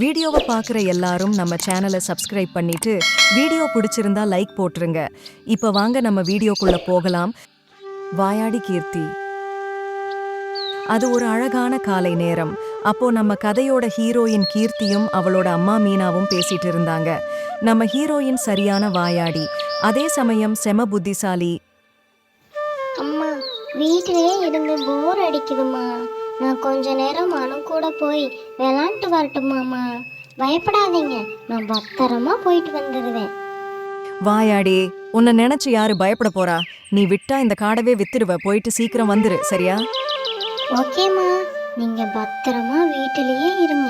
வீடியோவை பார்க்குற எல்லாரும் நம்ம சேனலை சப்ஸ்கிரைப் பண்ணிட்டு வீடியோ பிடிச்சிருந்தா லைக் போட்டுருங்க. இப்ப வாங்க நம்ம வீடியோக்குள்ள போகலாம். வாயாடி கீர்த்தி. அது ஒரு அழகான காலை நேரம். அப்போ நம்ம கதையோட ஹீரோயின் கீர்த்தியும் அவளோட அம்மா மீனாவும் பேசிட்டு இருந்தாங்க. நம்ம ஹீரோயின் சரியான வாயாடி, அதே சமயம் செம புத்திசாலி. அம்மா, வீட்டிலேயே இருந்து போர் அடிக்குதுமா. நான் கொஞ்ச நேரம் அனு கூட போய் விளாண்டுட்டு வரட்டுமாம்மா? பயப்படாதீங்க, நான் பத்திரமா போயிட்டு வந்துடுவேன். வாயாடி, உன்னை நினைச்சு யாரு பயப்பட போறா? நீ விட்டா இந்த காடவே வித்துடுவ. போயிட்டு சீக்கிரம் வந்துரு, சரியா? ஓகேம்மா, நீங்க பத்திரமா வீட்டிலேயே இருங்க.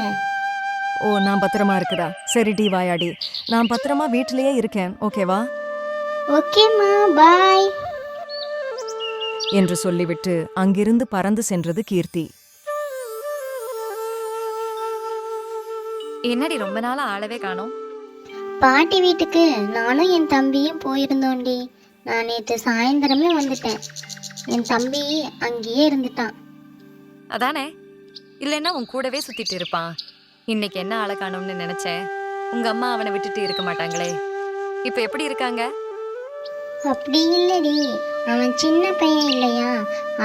ஓ, நான் பத்திரமா இருக்குதா? சரிடி வாயாடி, நான் பத்திரமா வீட்டிலேயே இருக்கேன், ஓகேவா? ஓகேம்மா, பாய் என்று சொல்லிவிட்டு அங்கிருந்து பறந்து சென்றது கீர்த்தி. என்னடி ரொம்ப நாளா ஆளவே காணோம்? பாட்டி வீட்டுக்கு நானும் என் தம்பியும் போயிருந்தோண்டி. நான் நேற்று சாயந்தரமே வந்துட்டேன். என் தம்பி அங்கேயே இருந்துட்டான். அதானே, இல்லைன்னா உன் கூடவே சுத்திட்டு இருப்பான். இன்னைக்கு என்ன ஆளை காணோம்னு நினைச்சேன். உங்க அம்மா அவனை விட்டுட்டு இருக்க மாட்டாங்களே. இப்ப எப்படி இருக்காங்க? அப்படி இல்லடி, அவன் சின்ன பையன் இல்லையா,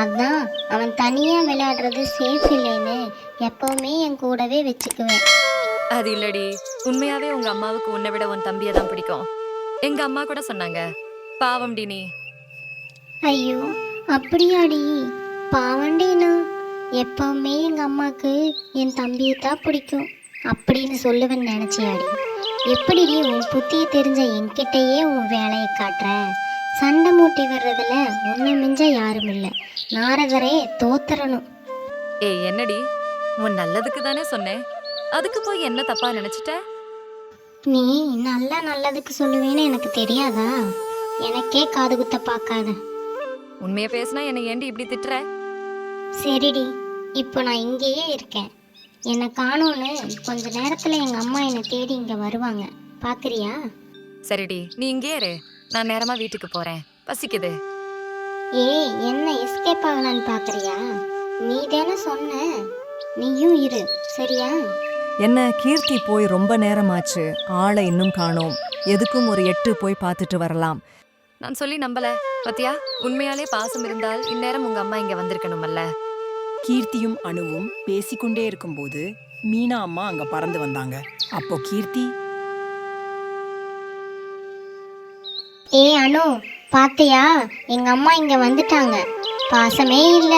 அதான் அவன் தனியா விளையாடுறது சேஃப் இல்லைன்னு எப்பவுமே என் கூடவே வச்சுக்குவேன். அது இல்லடி, உண்மையாவே உங்க அம்மாவுக்கு உன்னை விட உன் தம்பியை தான் பிடிக்கும். எங்க அம்மா கூட சொன்னாங்க. பாவம்டி நீ. ஐயோ, அப்படியாடி? பாவண்டினா எப்பவுமே எங்க அம்மாக்கு என் தம்பியை தான் பிடிக்கும் அப்படின்னு சொல்லுவேன்னு நினைச்சியாடி? எப்படிடி உன் புத்திய தெரிஞ்ச என்கிட்டயே உன் வேலையை காட்டுற? சண்டை மூட்டி வர்றதுல உன்னை மிஞ்ச யாரும் இல்லை. நாரதரே தோத்துறணும். ஏய் என்னடி, உன் நல்லதுக்கு தானே சொன்னேன். அதுக்கு போய் என்ன தப்பா நினைச்சிட்ட? நீ நல்லதுக்கு சொல்லுவேன்னு எனக்கு தெரியாதா? எனக்கே காது குத்த பார்க்காத. உண்மையை பேசினா என்னை ஏண்டி இப்படி திட்டுற? சரிடி, இப்போ நான் இங்கேயே இருக்கேன். என்னை காணோன்னு கொஞ்ச நேரத்தில் எங்கள் அம்மா என்னை தேடி இங்கே வருவாங்க, பார்க்குறியா? சரிடி, நீ இங்கே இரு. நான் நேரமா வீட்டுக்கு போறேன், பசிக்குது. ஏய், என்ன எஸ்கேப் ஆகலான்னு பார்க்குறியா? நீ தானே சொன்ன, நீயும் இரு, சரியா? என்ன கீர்த்தி, போய் ரொம்ப நேரமாச்சு, ஆளை இன்னும் காணோம். எதுக்கும் ஒரு 8 போய் பார்த்துட்டு வரலாம். நான் சொல்லி நம்பல பத்தியா? உண்மையாலே பாசம் இருந்தால் இந்நேரம் உங்க அம்மா இங்க வந்திருக்கணுமல்ல. கீர்த்தியும் அனுவும் பேசிக்கொண்டே இருக்கும்போது மீனா அம்மா அங்க பறந்து வந்தாங்க. அப்போ கீர்த்தி, ஏய் அனு, பாத்தியா? எங்க அம்மா இங்க வந்துட்டாங்க. பாசமே இல்ல,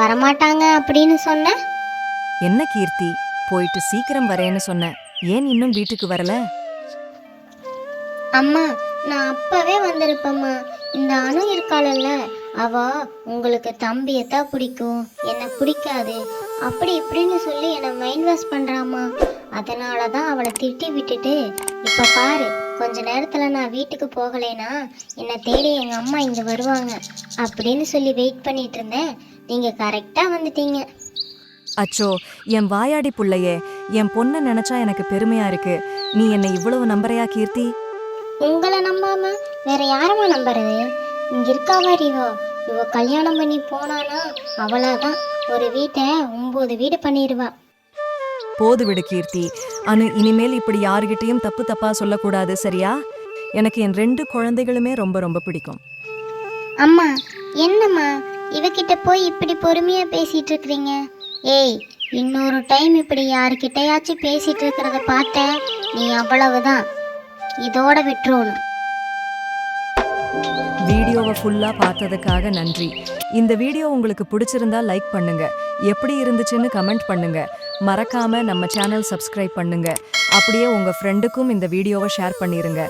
வரமாட்டாங்க அப்படின்னு சொன்ன. என்ன கீர்த்தி, போயிட்டு சீக்கிரம் வரேன்னு சொன்ன, ஏன் இன்னும் வீட்டுக்கு வரல? அம்மா, நான் அப்பவே வந்திருப்பேம்மா. இந்த அனு இருக்காளல்ல, அவ உங்களுக்கு தம்பியத்தான் பிடிக்கும், என்ன பிடிக்காது அப்படி இப்படின்னு சொல்லி என்னை மைண்ட் வாஷ் பண்றாமா. அதனால தான் அவளை திட்டி விட்டுட்டு இப்போ பாரு, கொஞ்ச நேரத்தில் நான் வீட்டுக்கு போகலைன்னா என்னை தேடி எங்கள் அம்மா இங்கே வருவாங்க அப்படின்னு சொல்லி வெயிட் பண்ணிட்டு இருந்தேன். நீங்கள் கரெக்டாக வந்துட்டீங்க. அச்சோ, என் வாயாடி புள்ளையே, என் பொண்ணை நினைச்சா எனக்கு பெருமையா இருக்கு. நீ என்னை இவ்வளவு நம்புறையா கீர்த்தி? உங்களை நம்பாம வேற யாரமா நம்புறது? இங்க இருக்காவார் இவ கல்யாணம் பண்ணி போனானா அவளாதான் ஒரு வீட்டை 9 வீடு பண்ணிடுவா. போது விடு கீர்த்தி. அனு, இனிமேல் இப்படி யாருகிட்டையும் தப்பு தப்பா சொல்லக்கூடாது, சரியா? எனக்கு என் 2 குழந்தைகளுமே ரொம்ப ரொம்ப பிடிக்கும். அம்மா, என்னம்மா இவகிட்ட போய் இப்படி பொறுமையா பேசிட்டு இருக்கிறீங்க? ஏய், இன்னொரு டைம் இப்படி யாருக்கிட்டையாச்சும் பேசிட்டு இருக்கிறத பார்த்த நீ அவ்வளவுதான், இதோட விட்டுறணும். வீடியோவை ஃபுல்லா பார்த்ததுக்காக நன்றி. இந்த வீடியோ உங்களுக்கு பிடிச்சிருந்தா லைக் பண்ணுங்க, எப்படி இருந்துச்சுன்னு கமெண்ட் பண்ணுங்க. மறக்காம நம்ம சேனல் சப்ஸ்கிரைப் பண்ணுங்க. அப்படியே உங்க ஃப்ரெண்டுக்கும் இந்த வீடியோவை ஷேர் பண்ணிருங்க.